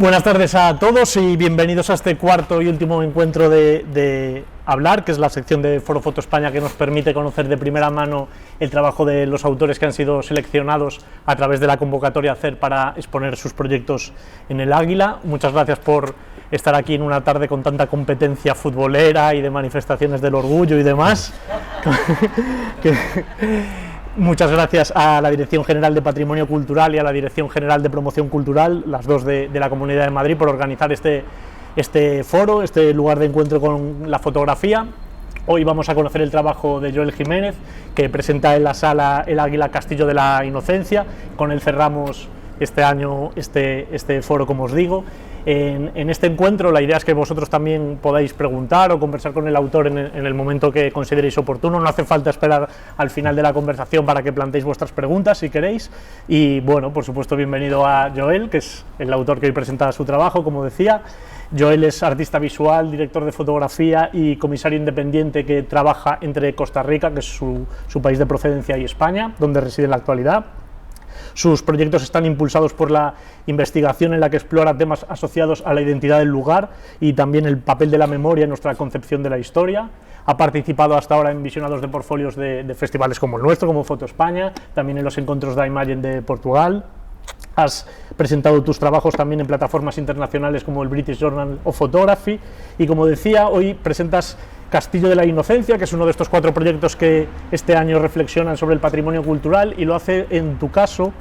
Buenas tardes a todos y bienvenidos a este cuarto y último encuentro de Hablar, que es la sección de Foro Foto España que nos permite conocer de primera mano el trabajo de los autores que han sido seleccionados a través de la convocatoria ACER para exponer sus proyectos en el Águila. Muchas gracias por estar aquí en una tarde con tanta competencia futbolera y de manifestaciones del orgullo y demás. Muchas gracias a la Dirección General de Patrimonio Cultural y a la Dirección General de Promoción Cultural, las dos de la Comunidad de Madrid, por organizar este foro, este lugar de encuentro con la fotografía. Hoy vamos a conocer el trabajo de Joel Jiménez, que presenta en la sala El Águila Castillo de la Inocencia. Con él cerramos este año este foro, como os digo. En este encuentro la idea es que vosotros también podáis preguntar o conversar con el autor en el momento que consideréis oportuno. No hace falta esperar al final de la conversación para que planteéis vuestras preguntas si queréis. Y bueno, por supuesto, bienvenido a Joel, que es el autor que hoy presenta su trabajo, como decía. Joel es artista visual, director de fotografía y comisario independiente que trabaja entre Costa Rica, que es su país de procedencia, y España, donde reside en la actualidad. Sus proyectos están impulsados por la investigación en la que explora temas asociados a la identidad del lugar y también el papel de la memoria en nuestra concepción de la historia. Ha participado hasta ahora en visionados de portfolios de festivales como el nuestro, como Foto España, también en los encuentros de Imagen de Portugal. Has presentado tus trabajos también en plataformas internacionales como el British Journal of Photography y, como decía, hoy presentas Castillo de la Inocencia, que es uno de estos 4 proyectos que este año reflexionan sobre el patrimonio cultural, y lo hace, en tu caso,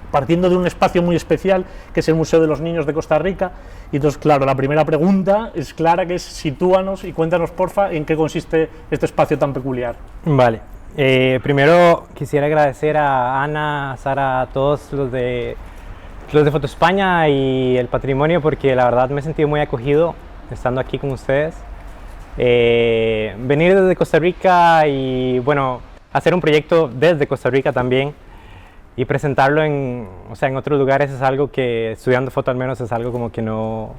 partiendo de un espacio muy especial que es el Museo de los Niños de Costa Rica. Y entonces, claro, la primera pregunta es clara, que es: sitúanos y cuéntanos, porfa, en qué consiste este espacio tan peculiar. Vale. Primero quisiera agradecer a Ana, a Sara, a todos los de Foto España y el patrimonio, porque la verdad me he sentido muy acogido estando aquí con ustedes. Venir desde Costa Rica y, bueno, hacer un proyecto desde Costa Rica también y presentarlo en otros lugares es algo que, estudiando foto al menos, es algo como que no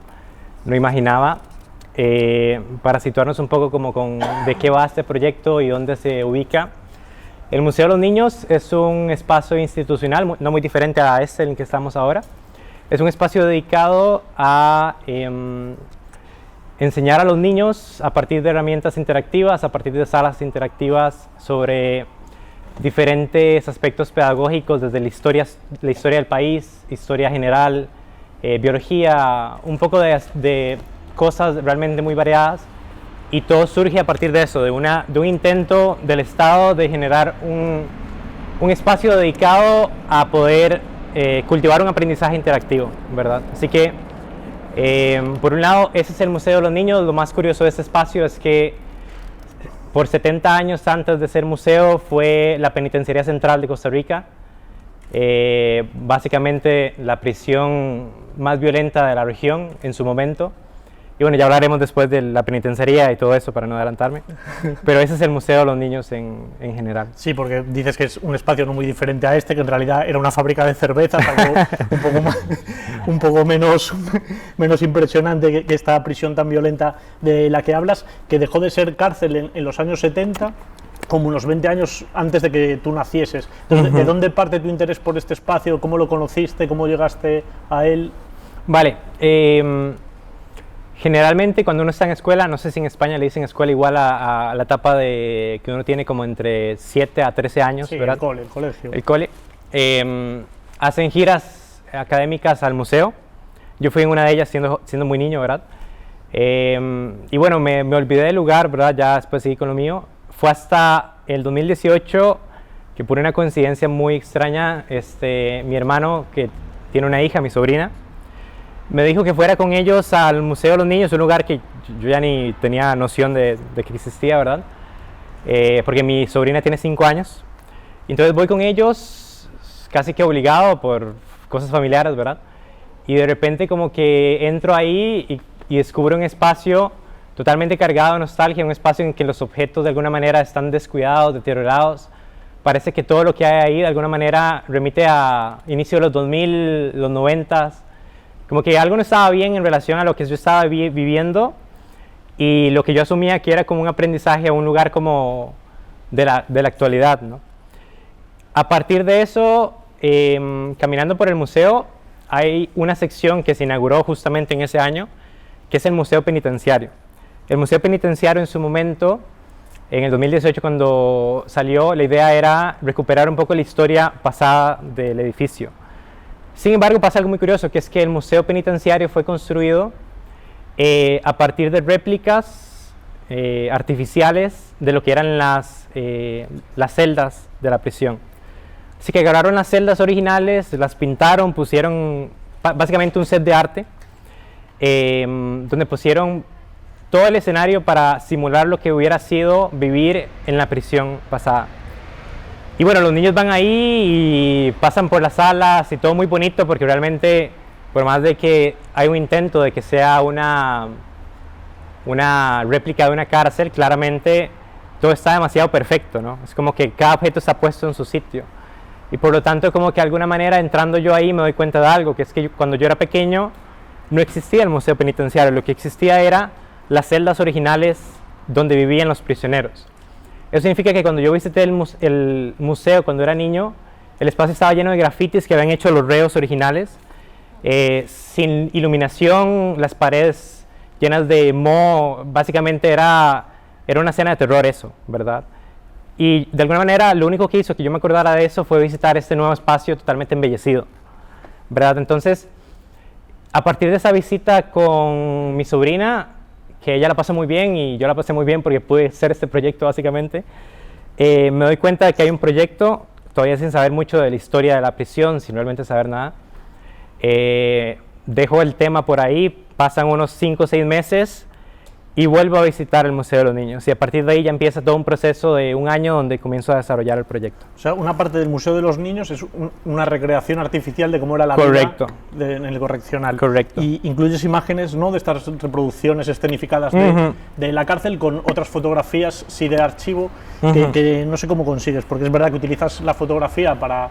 imaginaba. Para situarnos un poco como con de qué va este proyecto y dónde se ubica. El Museo de los Niños es un espacio institucional no muy diferente a este en el que estamos ahora. Es un espacio dedicado a enseñar a los niños a partir de herramientas interactivas, a partir de salas interactivas sobre diferentes aspectos pedagógicos, desde la historia del país, historia general, biología, un poco de cosas realmente muy variadas, y todo surge a partir de eso, de un intento del Estado de generar un espacio dedicado a poder cultivar un aprendizaje interactivo, ¿verdad? Así que, por un lado, ese es el Museo de los Niños. Lo más curioso de este espacio es que por 70 años antes de ser museo fue la Penitenciaría Central de Costa Rica, básicamente la prisión más violenta de la región en su momento. Y bueno, ya hablaremos después de la penitenciaría y todo eso para no adelantarme, pero ese es el Museo de los Niños en general. Sí, porque dices que es un espacio no muy diferente a este, que en realidad era una fábrica de cervezas, algo un poco menos impresionante que esta prisión tan violenta de la que hablas, que dejó de ser cárcel en los años 70, como unos 20 años antes de que tú nacieses. Entonces, ¿de dónde parte tu interés por este espacio? ¿Cómo lo conociste? ¿Cómo llegaste a él? Vale, generalmente cuando uno está en escuela, no sé si en España le dicen escuela igual a la etapa que uno tiene como entre 7 a 13 años, sí, ¿verdad? El colegio. El cole. Hacen giras académicas al museo. Yo fui en una de ellas siendo muy niño, ¿verdad? Y bueno, me olvidé del lugar, ¿verdad? Ya después seguí con lo mío. Fue hasta el 2018 que, por una coincidencia muy extraña, mi hermano, que tiene una hija, mi sobrina, me dijo que fuera con ellos al Museo de los Niños, un lugar que yo ya ni tenía noción de que existía, ¿verdad? Porque mi sobrina tiene 5 años. Entonces voy con ellos casi que obligado por cosas familiares, ¿verdad? Y de repente como que entro ahí y descubro un espacio totalmente cargado de nostalgia, un espacio en que los objetos de alguna manera están descuidados, deteriorados. Parece que todo lo que hay ahí de alguna manera remite a inicio de los 2000, los 90s. Como que algo no estaba bien en relación a lo que yo estaba viviendo y lo que yo asumía que era como un aprendizaje a un lugar como de la actualidad, ¿no? A partir de eso, caminando por el museo, hay una sección que se inauguró justamente en ese año, que es el Museo Penitenciario. El Museo Penitenciario en su momento, en el 2018 cuando salió, la idea era recuperar un poco la historia pasada del edificio. Sin embargo, pasa algo muy curioso, que es que el Museo Penitenciario fue construido a partir de réplicas artificiales de lo que eran las celdas de la prisión. Así que agarraron las celdas originales, las pintaron, pusieron básicamente un set de arte, donde pusieron todo el escenario para simular lo que hubiera sido vivir en la prisión pasada. Y bueno, los niños van ahí y pasan por las salas y todo muy bonito, porque realmente, por más de que hay un intento de que sea una réplica de una cárcel, claramente todo está demasiado perfecto, ¿no? Es como que cada objeto está puesto en su sitio. Y por lo tanto, como que de alguna manera, entrando yo ahí, me doy cuenta de algo, que es que cuando yo era pequeño, no existía el museo penitenciario. Lo que existía era las celdas originales donde vivían los prisioneros. Eso significa que cuando yo visité el museo cuando era niño, el espacio estaba lleno de grafitis que habían hecho los reos originales, sin iluminación, las paredes llenas de moho. Básicamente era una escena de terror eso, ¿verdad? Y de alguna manera lo único que hizo que yo me acordara de eso fue visitar este nuevo espacio totalmente embellecido, ¿verdad? Entonces, a partir de esa visita con mi sobrina, que ella la pasó muy bien y yo la pasé muy bien porque pude hacer este proyecto básicamente, me doy cuenta de que hay un proyecto, todavía sin saber mucho de la historia de la prisión, sin realmente saber nada. Dejo el tema por ahí, pasan unos 5 o 6 meses y vuelvo a visitar el Museo de los Niños. Y a partir de ahí ya empieza todo un proceso de un año donde comienzo a desarrollar el proyecto. O sea, una parte del Museo de los Niños es una recreación artificial de cómo era la Correcto. vida en el correccional. Correcto. Y incluyes imágenes, ¿no?, de estas reproducciones escenificadas de la cárcel con otras fotografías, sí, de archivo, que no sé cómo consigues, porque es verdad que utilizas la fotografía para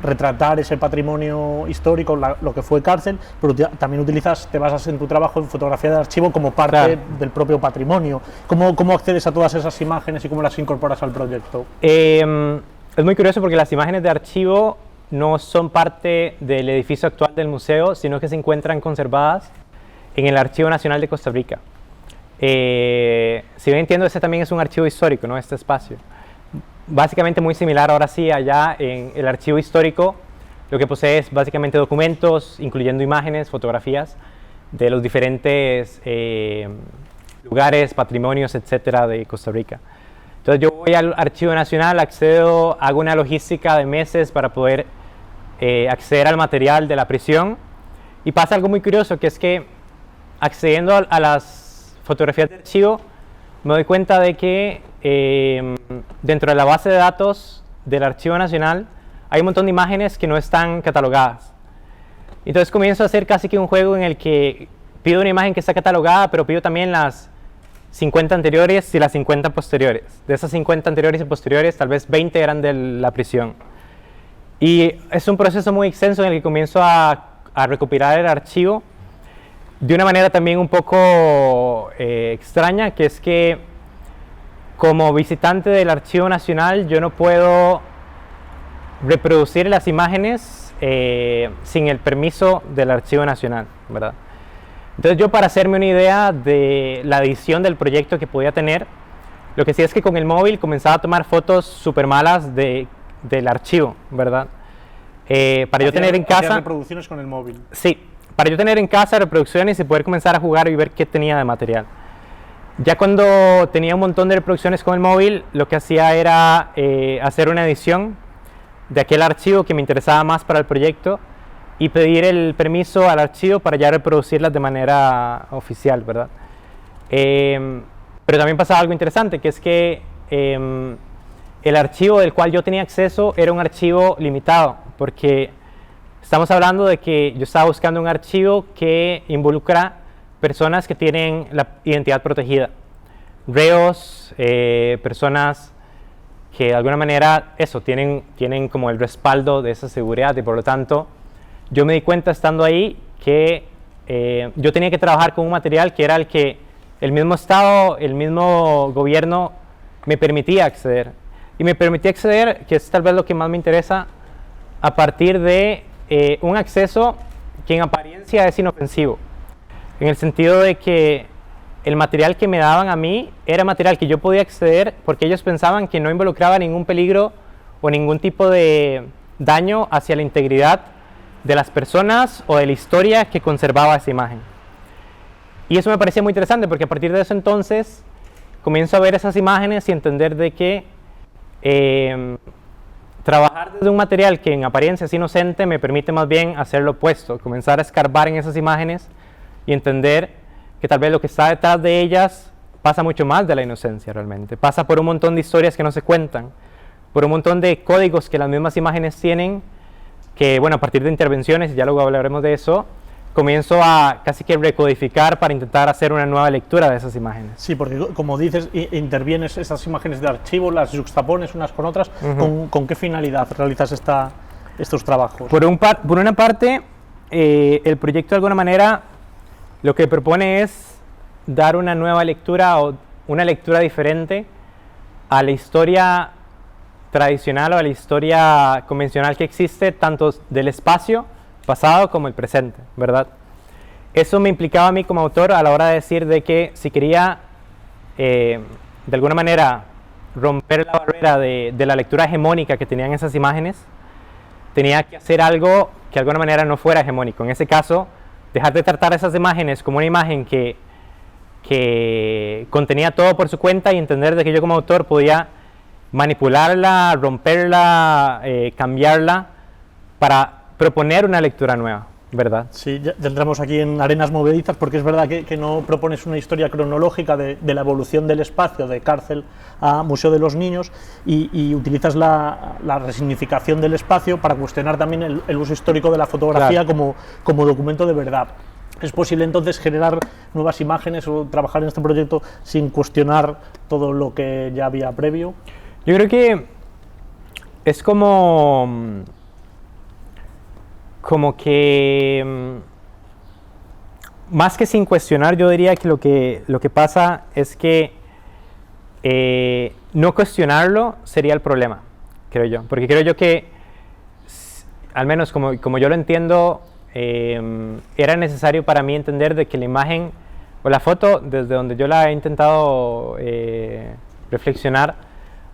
retratar ese patrimonio histórico, lo que fue cárcel, pero también te basas en tu trabajo en fotografía de archivo como parte del propio patrimonio. ¿Cómo accedes a todas esas imágenes y cómo las incorporas al proyecto? Es muy curioso porque las imágenes de archivo no son parte del edificio actual del museo, sino que se encuentran conservadas en el Archivo Nacional de Costa Rica. Si bien entiendo, ese también es un archivo histórico, ¿no?, este espacio. Básicamente muy similar ahora sí, allá en el archivo histórico lo que posee es básicamente documentos, incluyendo imágenes, fotografías de los diferentes lugares, patrimonios, etcétera, de Costa Rica. Entonces yo voy al Archivo Nacional, accedo, hago una logística de meses para poder acceder al material de la prisión, y pasa algo muy curioso, que es que accediendo a las fotografías de archivo me doy cuenta de que dentro de la base de datos del Archivo Nacional hay un montón de imágenes que no están catalogadas. Entonces comienzo a hacer casi que un juego en el que pido una imagen que está catalogada, pero pido también las 50 anteriores y las 50 posteriores. De esas 50 anteriores y posteriores, tal vez 20 eran de la prisión. Y es un proceso muy extenso en el que comienzo a recopilar el archivo de una manera también un poco extraña, que es que como visitante del Archivo Nacional yo no puedo reproducir las imágenes sin el permiso del Archivo Nacional, ¿verdad? Entonces yo, para hacerme una idea de la edición del proyecto que podía tener, lo que sí es que con el móvil comenzaba a tomar fotos súper malas del archivo, ¿verdad? Para yo tener en casa reproducciones con el móvil. Sí, para yo tener en casa reproducciones y poder comenzar a jugar y ver qué tenía de material. Ya cuando tenía un montón de reproducciones con el móvil, lo que hacía era hacer una edición de aquel archivo que me interesaba más para el proyecto y pedir el permiso al archivo para ya reproducirlas de manera oficial, ¿verdad? Pero también pasaba algo interesante, que es que el archivo del cual yo tenía acceso era un archivo limitado, porque estamos hablando de que yo estaba buscando un archivo que involucra personas que tienen la identidad protegida, reos, personas que de alguna manera tienen como el respaldo de esa seguridad, y por lo tanto yo me di cuenta estando ahí que yo tenía que trabajar con un material que era el que el mismo Estado, el mismo gobierno me permitía acceder, y me permitía acceder, que es tal vez lo que más me interesa, a partir de un acceso que en apariencia es inofensivo, en el sentido de que el material que me daban a mí era material que yo podía acceder porque ellos pensaban que no involucraba ningún peligro o ningún tipo de daño hacia la integridad de las personas o de la historia que conservaba esa imagen. Y eso me parecía muy interesante porque a partir de eso entonces comienzo a ver esas imágenes y entender de que trabajar desde un material que en apariencia es inocente me permite más bien hacer lo opuesto, comenzar a escarbar en esas imágenes y entender que tal vez lo que está detrás de ellas pasa mucho más de la inocencia realmente, pasa por un montón de historias que no se cuentan, por un montón de códigos que las mismas imágenes tienen, que bueno, a partir de intervenciones, y ya luego hablaremos de eso, comienzo a casi que recodificar para intentar hacer una nueva lectura de esas imágenes. Sí, porque como dices, intervienes esas imágenes de archivo, las juxtapones unas con otras. ¿Con qué finalidad realizas estos trabajos? Por una parte, el proyecto de alguna manera lo que propone es dar una nueva lectura o una lectura diferente a la historia tradicional o a la historia convencional que existe, tanto del espacio pasado como el presente, ¿verdad? Eso me implicaba a mí como autor a la hora de decir de que si quería de alguna manera romper la barrera de la lectura hegemónica que tenían esas imágenes, tenía que hacer algo que de alguna manera no fuera hegemónico. En ese caso, dejar de tratar esas imágenes como una imagen que contenía todo por su cuenta y entender de que yo como autor podía manipularla, romperla, cambiarla para proponer una lectura nueva, ¿verdad? Sí, ya entramos aquí en arenas movedizas porque es verdad que no propones una historia cronológica de la evolución del espacio, de cárcel a Museo de los Niños, y utilizas la resignificación del espacio para cuestionar también el uso histórico de la fotografía, claro, como documento de verdad. ¿Es posible entonces generar nuevas imágenes o trabajar en este proyecto sin cuestionar todo lo que ya había previo? Yo creo que es como que más que sin cuestionar, yo diría que lo que pasa es que no cuestionarlo sería el problema, creo yo, porque creo yo que al menos como yo lo entiendo, era necesario para mí entender de que la imagen o la foto, desde donde yo la he intentado reflexionar,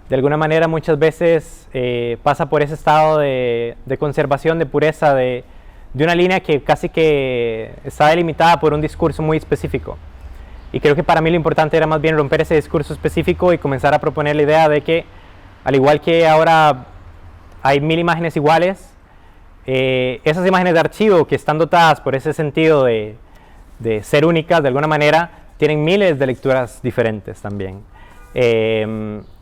de alguna manera muchas veces pasa por ese estado de conservación, de pureza, de una línea que casi que está delimitada por un discurso muy específico. Y creo que para mí lo importante era más bien romper ese discurso específico y comenzar a proponer la idea de que, al igual que ahora hay 1000 imágenes iguales, esas imágenes de archivo que están dotadas por ese sentido de ser únicas, de alguna manera, tienen miles de lecturas diferentes también.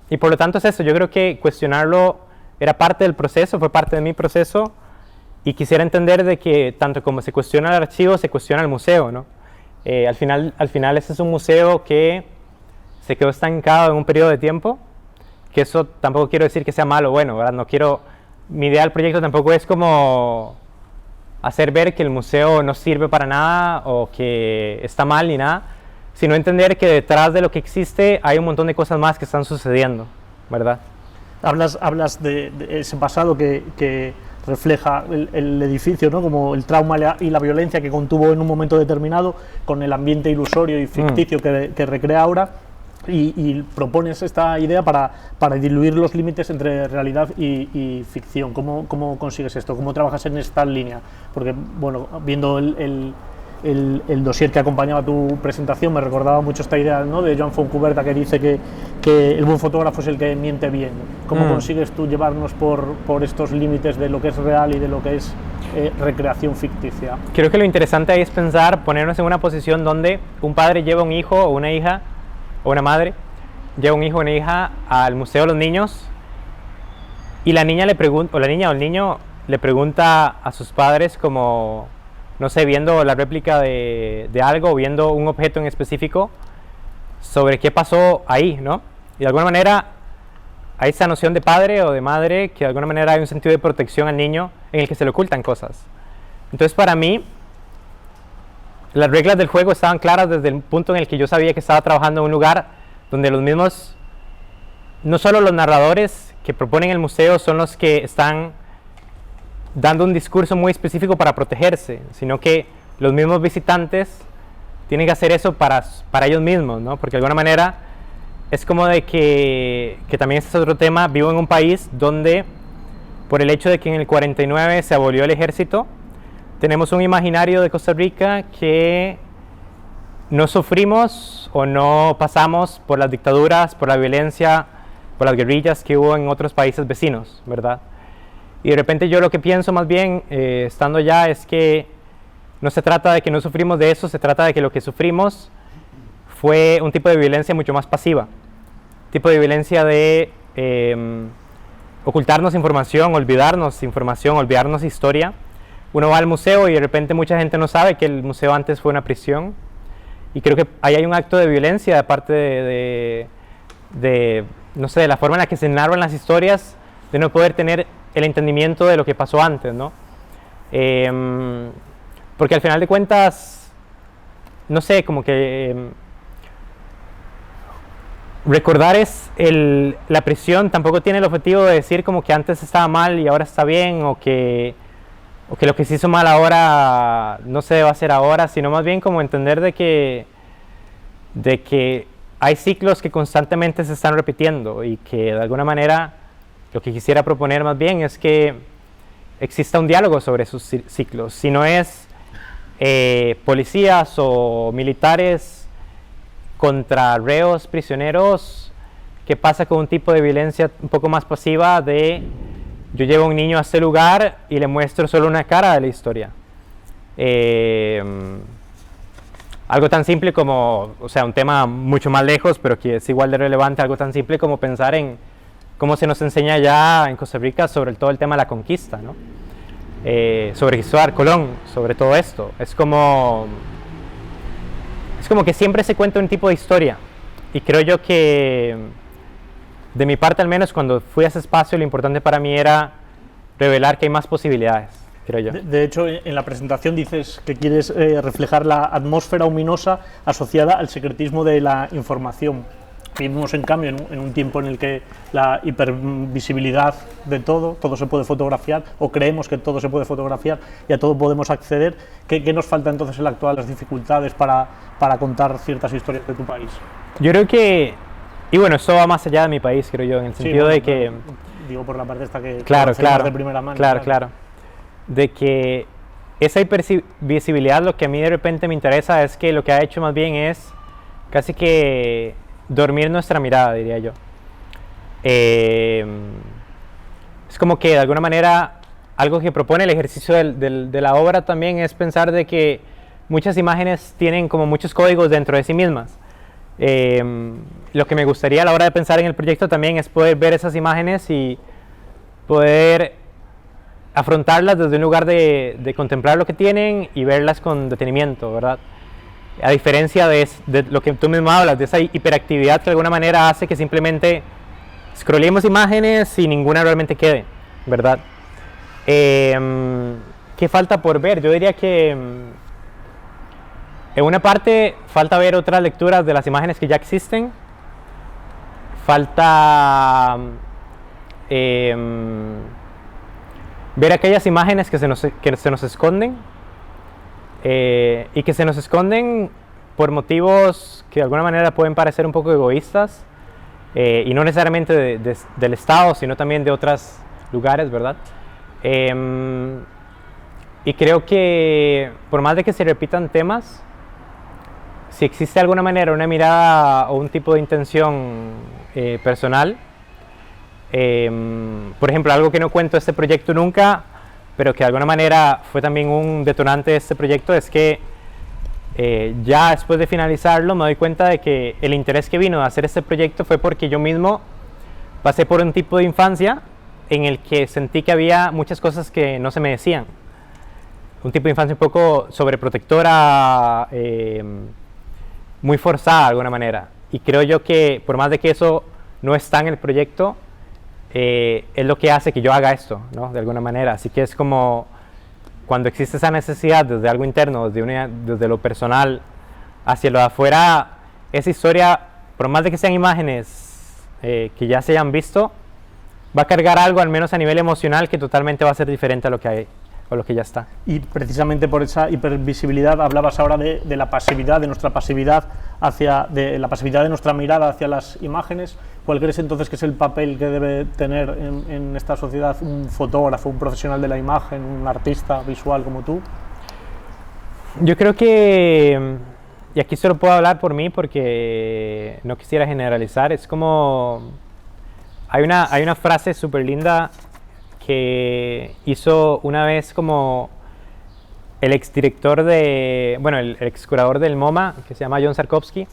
Y por lo tanto es eso, yo creo que cuestionarlo era parte del proceso, fue parte de mi proceso, y quisiera entender de que tanto como se cuestiona el archivo, se cuestiona el museo, ¿no? Al final este es un museo que se quedó estancado en un periodo de tiempo, que eso tampoco quiero decir que sea malo o bueno, ¿verdad? Mi idea del proyecto tampoco es como hacer ver que el museo no sirve para nada o que está mal ni nada, sino entender que detrás de lo que existe hay un montón de cosas más que están sucediendo, ¿verdad? Hablas de ese pasado que refleja el edificio, ¿no? Como el trauma y la violencia que contuvo en un momento determinado, con el ambiente ilusorio y ficticio que recrea ahora, y propones esta idea para diluir los límites entre realidad y ficción. ¿Cómo consigues esto? ¿Cómo trabajas en esta línea? Porque, bueno, viendo el dossier que acompañaba tu presentación, me recordaba mucho esta idea, ¿no?, de Joan Fontcuberta, que dice que el buen fotógrafo es el que miente bien. ¿Cómo consigues tú llevarnos por estos límites de lo que es real y de lo que es recreación ficticia? Creo que lo interesante ahí es ponernos en una posición donde un padre lleva un hijo o una hija, o una madre lleva un hijo o una hija al Museo de los Niños, y la niña o el niño le pregunta a sus padres, como, no sé, viendo la réplica de algo, o viendo un objeto en específico, sobre qué pasó ahí, ¿no? Y de alguna manera hay esa noción de padre o de madre, que de alguna manera hay un sentido de protección al niño en el que se le ocultan cosas. Entonces, para mí, las reglas del juego estaban claras desde el punto en el que yo sabía que estaba trabajando en un lugar donde los mismos, no solo los narradores que proponen el museo son los que están dando un discurso muy específico para protegerse, sino que los mismos visitantes tienen que hacer eso para ellos mismos, ¿no? Porque de alguna manera es como de que también este es otro tema. Vivo en un país donde, por el hecho de que en el 49 se abolió el ejército, tenemos un imaginario de Costa Rica que no sufrimos o no pasamos por las dictaduras, por la violencia, por las guerrillas que hubo en otros países vecinos, ¿verdad? Y de repente yo lo que pienso más bien, estando allá, es que no se trata de que no sufrimos de eso, se trata de que lo que sufrimos fue un tipo de violencia mucho más pasiva, tipo de violencia de ocultarnos información, olvidarnos historia. Uno va al museo y de repente mucha gente no sabe que el museo antes fue una prisión, y creo que ahí hay un acto de violencia de parte no sé, de la forma en la que se narran las historias, de no poder tener el entendimiento de lo que pasó antes, ¿no? Porque al final de cuentas, no sé, como que recordar la prisión tampoco tiene el objetivo de decir como que antes estaba mal y ahora está bien, o que lo que se hizo mal ahora no se debe hacer ahora, sino más bien como entender de que hay ciclos que constantemente se están repitiendo, y que de alguna manera lo que quisiera proponer más bien es que exista un diálogo sobre esos ciclos. Si no es policías o militares contra reos, prisioneros, ¿qué pasa con un tipo de violencia un poco más pasiva de yo llevo a un niño a este lugar y le muestro solo una cara de la historia? Algo tan simple como, o sea, un tema mucho más lejos, pero que es igual de relevante, algo tan simple como pensar en cómo se nos enseña ya en Costa Rica sobre todo el tema de la conquista, ¿no? Sobre Cristóbal Colón, sobre todo esto. Es como que siempre se cuenta un tipo de historia, y creo yo que, de mi parte al menos, cuando fui a ese espacio, lo importante para mí era revelar que hay más posibilidades, creo yo. De hecho, en la presentación dices que quieres reflejar la atmósfera ominosa asociada al secretismo de la información. Vivimos, en cambio, en un tiempo en el que la hipervisibilidad de todo se puede fotografiar, o creemos que todo se puede fotografiar y a todo podemos acceder. ¿Qué nos falta entonces en la actual, las dificultades para contar ciertas historias de tu país? Yo creo que, y bueno, eso va más allá de mi país, creo yo, en el sentido de que... Digo, por la parte esta que... Claro, de primera mano. Claro. De que esa hipervisibilidad, lo que a mí de repente me interesa es que lo que ha hecho más bien es casi que dormir nuestra mirada, diría yo. Es como que de alguna manera algo que propone el ejercicio de la obra también es pensar de que muchas imágenes tienen como muchos códigos dentro de sí mismas. Lo que me gustaría a la hora de pensar en el proyecto también es poder ver esas imágenes y poder afrontarlas desde un lugar de contemplar lo que tienen y verlas con detenimiento, ¿verdad? A diferencia de lo que tú mismo hablas, de esa hiperactividad que de alguna manera hace que simplemente scrollemos imágenes y ninguna realmente quede, ¿verdad? ¿Qué falta por ver? Yo diría que en una parte falta ver otras lecturas de las imágenes que ya existen. Falta ver aquellas imágenes que se nos esconden, y que se nos esconden por motivos que de alguna manera pueden parecer un poco egoístas, y no necesariamente del Estado, sino también de otros lugares, ¿verdad? Y creo que por más de que se repitan temas, si existe de alguna manera una mirada o un tipo de intención personal, por ejemplo, algo que no cuento este proyecto nunca, pero que de alguna manera fue también un detonante de este proyecto, es que ya después de finalizarlo me doy cuenta de que el interés que vino de hacer este proyecto fue porque yo mismo pasé por un tipo de infancia en el que sentí que había muchas cosas que no se me decían. Un tipo de infancia un poco sobreprotectora, muy forzada de alguna manera. Y creo yo que por más de que eso no está en el proyecto, es lo que hace que yo haga esto, ¿no? De alguna manera. Así que es como cuando existe esa necesidad desde algo interno, desde lo personal hacia lo de afuera, esa historia, por más de que sean imágenes que ya se hayan visto, va a cargar algo, al menos a nivel emocional, que totalmente va a ser diferente a lo que hay o lo que ya está. Y precisamente por esa hipervisibilidad hablabas ahora de la pasividad, de nuestra pasividad de la pasividad de nuestra mirada hacia las imágenes. ¿Cuál crees entonces que es el papel que debe tener en esta sociedad un fotógrafo, un profesional de la imagen, un artista visual como tú? Yo creo que, y aquí solo puedo hablar por mí porque no quisiera generalizar, es como, hay una frase súper linda que hizo una vez como el exdirector el ex curador del MoMA, que se llama John Sarkovsky,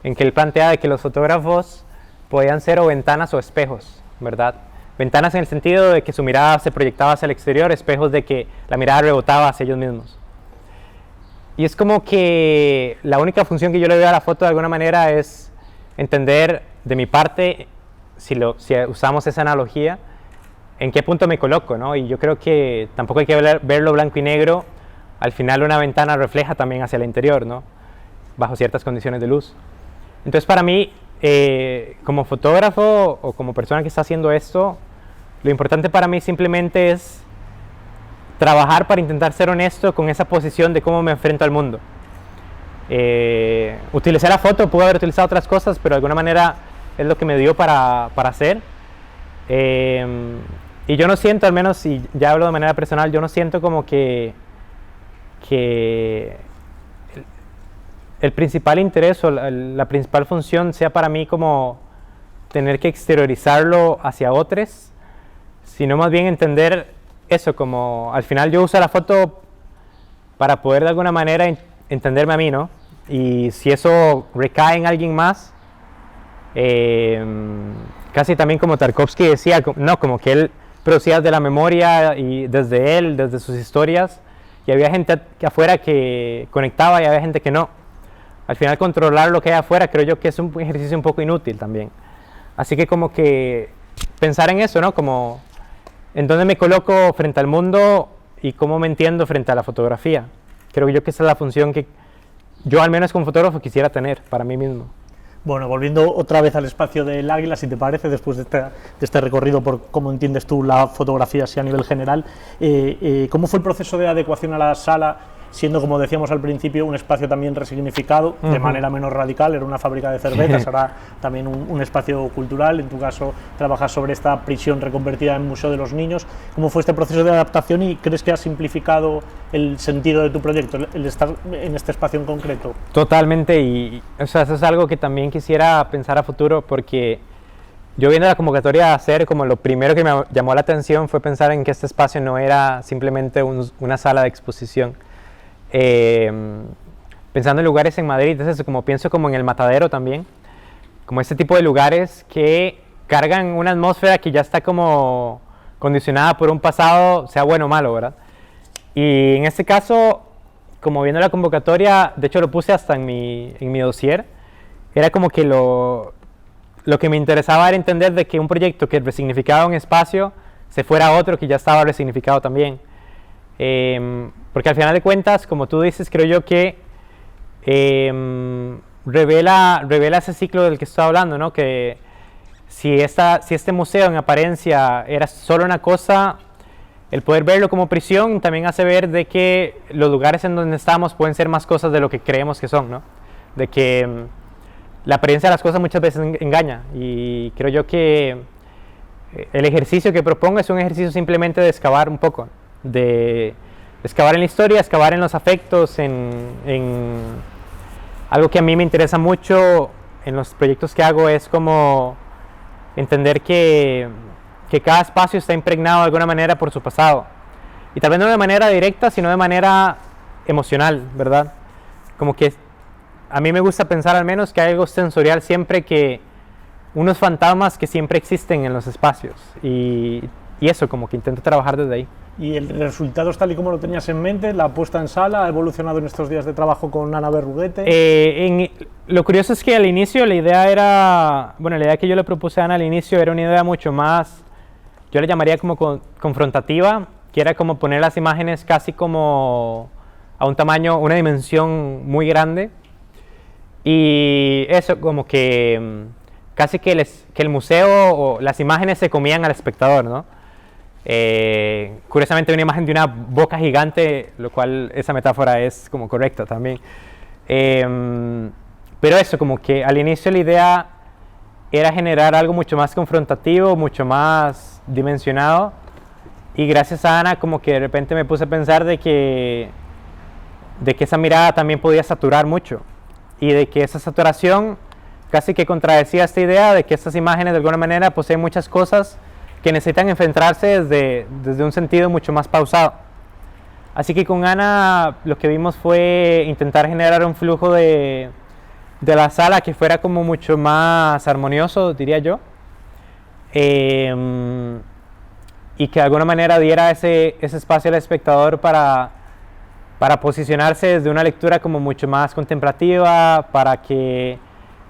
en que él plantea de que los fotógrafos podían ser o ventanas o espejos, ¿verdad? Ventanas en el sentido de que su mirada se proyectaba hacia el exterior, espejos de que la mirada rebotaba hacia ellos mismos. Y es como que la única función que yo le veo a la foto de alguna manera es entender de mi parte, si usamos esa analogía, en qué punto me coloco, ¿no? Y yo creo que tampoco hay que verlo blanco y negro. Al final una ventana refleja también hacia el interior, ¿no? Bajo ciertas condiciones de luz. Entonces para mí, como fotógrafo o como persona que está haciendo esto, lo importante para mí simplemente es trabajar para intentar ser honesto con esa posición de cómo me enfrento al mundo. Utilicé la foto, pude haber utilizado otras cosas, pero de alguna manera es lo que me dio para hacer. Y yo no siento, al menos, y ya hablo de manera personal, yo no siento como que el principal interés o la principal función sea para mí como tener que exteriorizarlo hacia otros, sino más bien entender eso, como al final yo uso la foto para poder de alguna manera entenderme a mí, ¿no? Y si eso recae en alguien más, casi también como Tarkovsky decía, no, como que él producía de la memoria y desde sus historias, y había gente afuera que conectaba y había gente que no. Al final controlar lo que hay afuera creo yo que es un ejercicio un poco inútil también. Así que como que pensar en eso, ¿no? Como en dónde me coloco frente al mundo y cómo me entiendo frente a la fotografía. Creo yo que esa es la función que yo al menos como fotógrafo quisiera tener para mí mismo. Bueno, volviendo otra vez al espacio del Águila, si te parece, después de este recorrido por cómo entiendes tú la fotografía así a nivel general, ¿cómo fue el proceso de adecuación a la sala, siendo, como decíamos al principio, un espacio también resignificado, de manera menos radical? Era una fábrica de cervezas, ahora también un espacio cultural. En tu caso, trabajas sobre esta prisión reconvertida en Museo de los Niños. ¿Cómo fue este proceso de adaptación y crees que ha simplificado el sentido de tu proyecto, el estar en este espacio en concreto? Totalmente, y o sea, eso es algo que también quisiera pensar a futuro, porque yo viendo la convocatoria a hacer, como lo primero que me llamó la atención fue pensar en que este espacio no era simplemente una sala de exposición. Pensando en lugares en Madrid, entonces como pienso como en el Matadero también, como este tipo de lugares que cargan una atmósfera que ya está como condicionada por un pasado, sea bueno o malo, ¿verdad? Y en este caso, como viendo la convocatoria, de hecho lo puse hasta en mi dossier, era como que lo que me interesaba era entender de que un proyecto que resignificaba un espacio se fuera a otro que ya estaba resignificado también. Porque al final de cuentas, como tú dices, creo yo que revela ese ciclo del que estoy hablando, ¿no? Que si este museo en apariencia era solo una cosa, el poder verlo como prisión también hace ver de que los lugares en donde estamos pueden ser más cosas de lo que creemos que son, ¿no? De que la apariencia de las cosas muchas veces engaña, y creo yo que el ejercicio que propongo es un ejercicio simplemente de excavar un poco, de excavar en la historia, excavar en los afectos, en algo que a mí me interesa mucho en los proyectos que hago es como entender que cada espacio está impregnado de alguna manera por su pasado, y tal vez no de manera directa, sino de manera emocional, ¿verdad? Como que a mí me gusta pensar al menos que hay algo sensorial siempre, que unos fantasmas que siempre existen en los espacios, y eso como que intento trabajar desde ahí. ¿Y el resultado es tal y como lo tenías en mente? ¿La puesta en sala ha evolucionado en estos días de trabajo con Ana Berruguete? Lo curioso es que al inicio la idea que yo le propuse a Ana al inicio era una idea mucho más, yo le llamaría como confrontativa, que era como poner las imágenes casi como a un tamaño, una dimensión muy grande, y eso como que casi que el museo o las imágenes se comían al espectador, ¿no? Curiosamente una imagen de una boca gigante, lo cual esa metáfora es como correcta también. Pero eso, como que al inicio la idea era generar algo mucho más confrontativo, mucho más dimensionado, y gracias a Ana como que de repente me puse a pensar de que esa mirada también podía saturar mucho, y de que esa saturación casi que contradecía esta idea de que estas imágenes de alguna manera poseen muchas cosas que necesitan enfrentarse desde un sentido mucho más pausado. Así que con Ana lo que vimos fue intentar generar un flujo de la sala que fuera como mucho más armonioso, diría yo, y que de alguna manera diera ese espacio al espectador para posicionarse desde una lectura como mucho más contemplativa, para que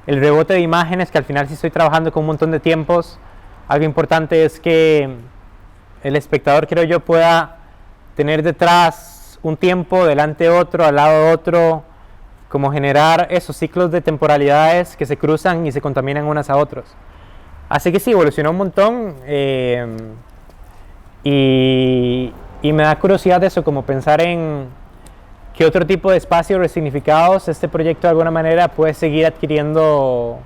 el rebote de imágenes, que al final si estoy trabajando con un montón de tiempos, algo importante es que el espectador, creo yo, pueda tener detrás un tiempo, delante otro, al lado otro, como generar esos ciclos de temporalidades que se cruzan y se contaminan unas a otros. Así que sí, evolucionó un montón, y me da curiosidad eso, como pensar en qué otro tipo de espacios resignificados este proyecto de alguna manera puede seguir adquiriendo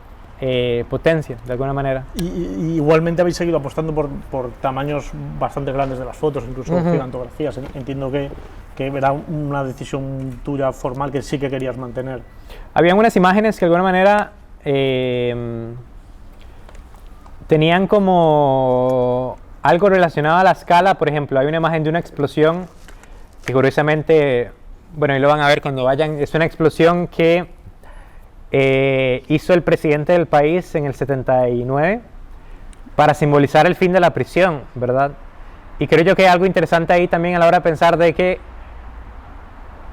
potencia, de alguna manera. Y igualmente habéis seguido apostando por tamaños bastante grandes de las fotos, incluso gigantografías. Entiendo que era una decisión tuya formal que sí que querías mantener. Habían unas imágenes que de alguna manera tenían como algo relacionado a la escala. Por ejemplo, hay una imagen de una explosión que curiosamente, bueno, ahí lo van a ver cuando vayan, es una explosión que hizo el presidente del país en el 79 para simbolizar el fin de la prisión, ¿verdad? Y creo yo que hay algo interesante ahí también a la hora de pensar de que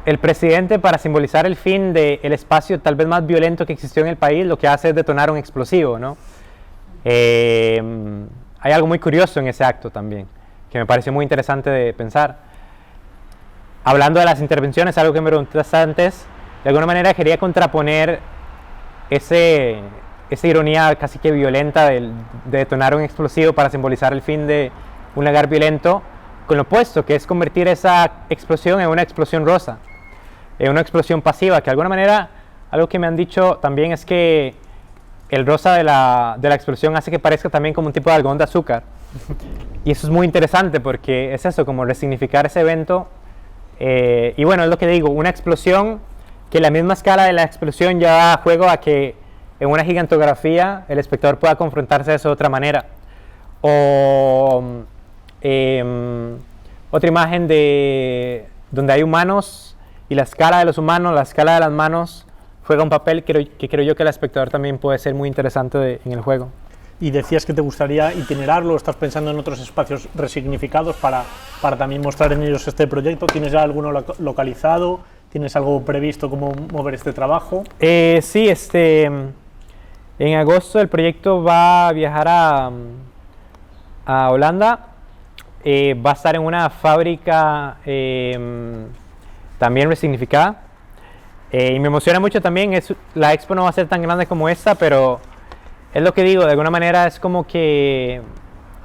el presidente, para simbolizar el fin del espacio tal vez más violento que existió en el país, lo que hace es detonar un explosivo, ¿no? Hay algo muy curioso en ese acto también, que me pareció muy interesante de pensar. Hablando de las intervenciones, algo que me preguntaste antes, de alguna manera quería contraponer esa ironía casi que violenta de detonar un explosivo para simbolizar el fin de un lugar violento, con lo opuesto, que es convertir esa explosión en una explosión rosa, en una explosión pasiva, que de alguna manera, algo que me han dicho también es que el rosa de la explosión hace que parezca también como un tipo de algodón de azúcar. Y eso es muy interesante porque es eso, como resignificar ese evento. Y bueno, es lo que digo, una explosión que la misma escala de la explosión ya da juego a que en una gigantografía el espectador pueda confrontarse de eso de otra manera. O otra imagen donde hay humanos y la escala de los humanos, la escala de las manos juega un papel que creo yo que el espectador también puede ser muy interesante en el juego. Y decías que te gustaría itinerarlo, estás pensando en otros espacios resignificados para también mostrar en ellos este proyecto. ¿Tienes ya alguno localizado? ¿Tienes algo previsto cómo mover este trabajo? Sí, en agosto el proyecto va a viajar a Holanda. Va a estar en una fábrica también resignificada. Y me emociona mucho también, la expo no va a ser tan grande como esta, pero es lo que digo, de alguna manera es como que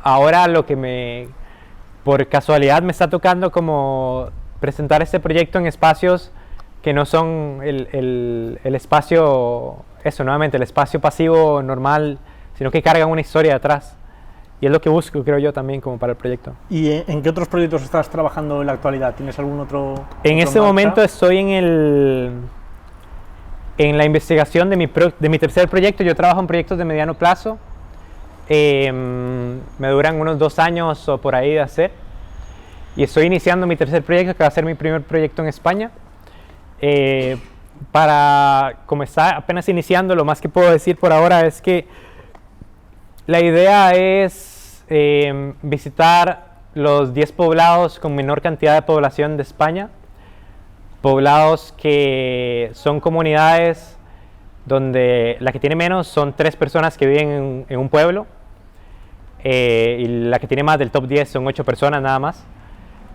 ahora por casualidad me está tocando como presentar este proyecto en espacios que no son el espacio, eso nuevamente, el espacio pasivo normal, sino que cargan una historia atrás. Y es lo que busco, creo yo, también como para el proyecto. ¿Y en qué otros proyectos estás trabajando en la actualidad? ¿Tienes algún otro? En este momento estoy en la investigación de mi tercer proyecto. Yo trabajo en proyectos de mediano plazo. Me duran unos 2 años o por ahí de hacer. Y estoy iniciando mi tercer proyecto, que va a ser mi primer proyecto en España. Como está apenas iniciando, lo más que puedo decir por ahora es que la idea es visitar los 10 poblados con menor cantidad de población de España. Poblados que son comunidades donde la que tiene menos son 3 personas que viven en un pueblo, y la que tiene más del top 10 son 8 personas nada más.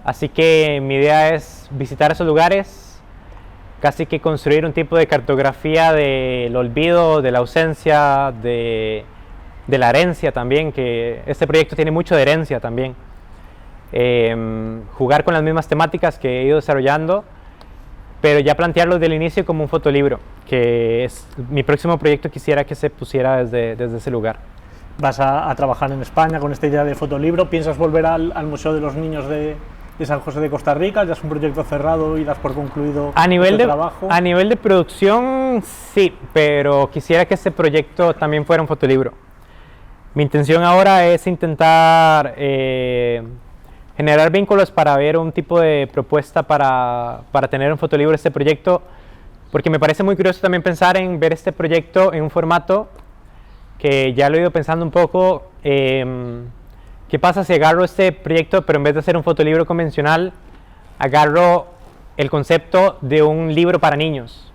Así que mi idea es visitar esos lugares, casi que construir un tipo de cartografía del olvido, de la ausencia, de de la herencia también, que este proyecto tiene mucho de herencia también. Jugar con las mismas temáticas que he ido desarrollando, pero ya plantearlo desde el inicio como un fotolibro, que es mi próximo proyecto. Quisiera que se pusiera desde ese lugar. Vas a trabajar en España con esta idea de fotolibro. ¿Piensas volver al Museo de los Niños de San José de Costa Rica? ¿Ya es un proyecto cerrado y das por concluido el trabajo? A nivel de producción, sí, pero quisiera que este proyecto también fuera un fotolibro. Mi intención ahora es intentar generar vínculos para ver un tipo de propuesta para tener un fotolibro de este proyecto, porque me parece muy curioso también pensar en ver este proyecto en un formato que ya lo he ido pensando un poco. ¿Qué pasa si agarro este proyecto, pero en vez de hacer un fotolibro convencional, agarro el concepto de un libro para niños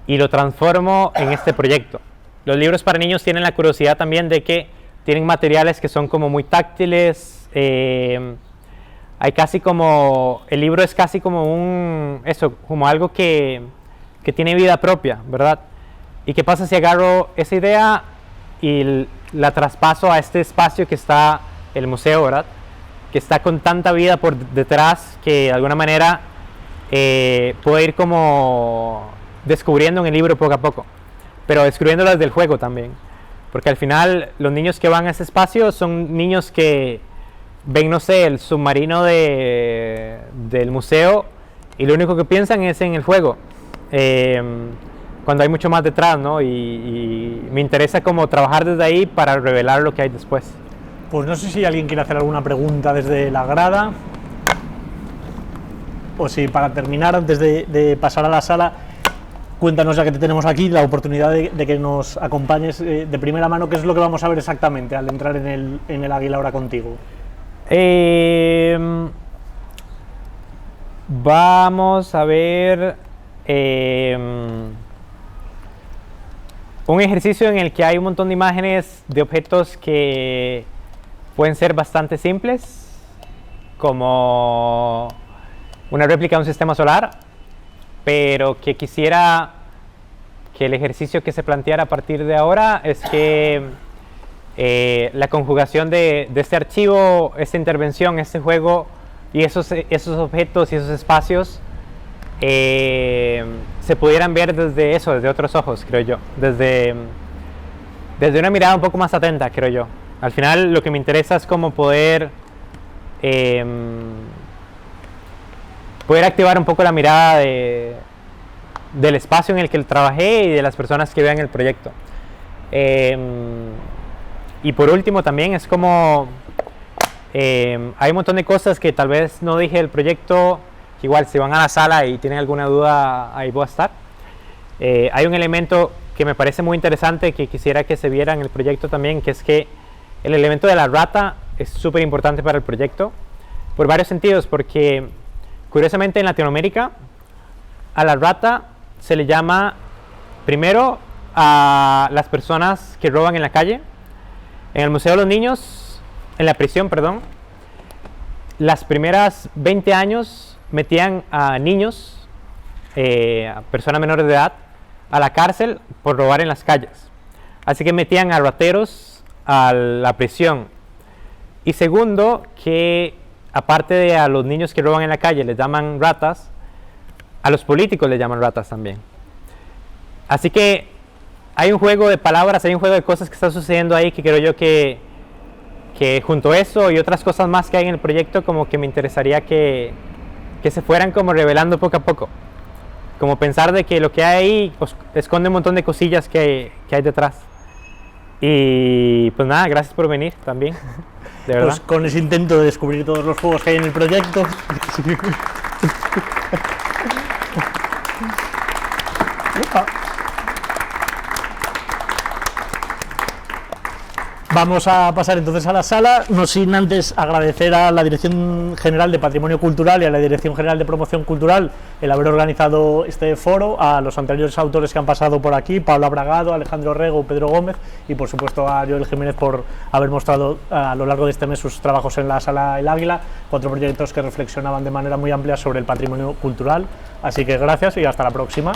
y lo transformo en este proyecto? Los libros para niños tienen la curiosidad también de que tienen materiales que son como muy táctiles. Hay casi como, el libro es casi como como algo que tiene vida propia, ¿verdad? ¿Y qué pasa si agarro esa idea y la traspaso a este espacio que está el museo, ¿verdad? Que está con tanta vida por detrás, que de alguna manera puedo ir como descubriendo en el libro poco a poco, pero descubriéndolo desde el juego también, porque al final los niños que van a ese espacio son niños que ven, no sé, el submarino del museo y lo único que piensan es en el juego, cuando hay mucho más detrás, ¿no? Y me interesa como trabajar desde ahí para revelar lo que hay después. Pues no sé si alguien quiere hacer alguna pregunta desde la grada, o si para terminar, antes de pasar a la sala, cuéntanos, ya que te tenemos aquí, la oportunidad de que nos acompañes de primera mano, qué es lo que vamos a ver exactamente al entrar en el Águila ahora contigo. Vamos a ver un ejercicio en el que hay un montón de imágenes de objetos que pueden ser bastante simples, como una réplica de un sistema solar, pero que quisiera que el ejercicio que se planteara a partir de ahora es que la conjugación de este archivo, esta intervención, este juego y esos objetos y esos espacios se pudieran ver desde otros ojos, creo yo, desde una mirada un poco más atenta, creo yo. Al final lo que me interesa es como poder activar un poco la mirada del espacio en el que trabajé y de las personas que vean el proyecto. Y por último también es como hay un montón de cosas que tal vez no dije del proyecto, que igual si van a la sala y tienen alguna duda ahí voy a estar. Hay un elemento que me parece muy interesante que quisiera que se viera en el proyecto también, que es que el elemento de la rata es súper importante para el proyecto por varios sentidos, porque curiosamente en Latinoamérica a la rata se le llama primero a las personas que roban en la calle. En el Museo de los Niños, en la prisión, perdón, las primeras 20 años metían a niños, a personas menores de edad, a la cárcel por robar en las calles. Así que metían a rateros a la prisión. Y segundo, que aparte de a los niños que roban en la calle les llaman ratas, a los políticos les llaman ratas también. Así que hay un juego de palabras, hay un juego de cosas que está sucediendo ahí, que creo yo que junto a eso y otras cosas más que hay en el proyecto, como que me interesaría que se fueran como revelando poco a poco, como pensar de que lo que hay ahí pues, esconde un montón de cosillas que hay detrás. Y pues nada, gracias por venir también, de verdad. Pues con ese intento de descubrir todos los juegos que hay en el proyecto. Vamos a pasar entonces a la sala, no sin antes agradecer a la Dirección General de Patrimonio Cultural y a la Dirección General de Promoción Cultural el haber organizado este foro, a los anteriores autores que han pasado por aquí, Pablo Abragado, Alejandro Rego, Pedro Gómez, y por supuesto a Joel Jiménez por haber mostrado a lo largo de este mes sus trabajos en la Sala El Águila, 4 proyectos que reflexionaban de manera muy amplia sobre el patrimonio cultural. Así que gracias y hasta la próxima.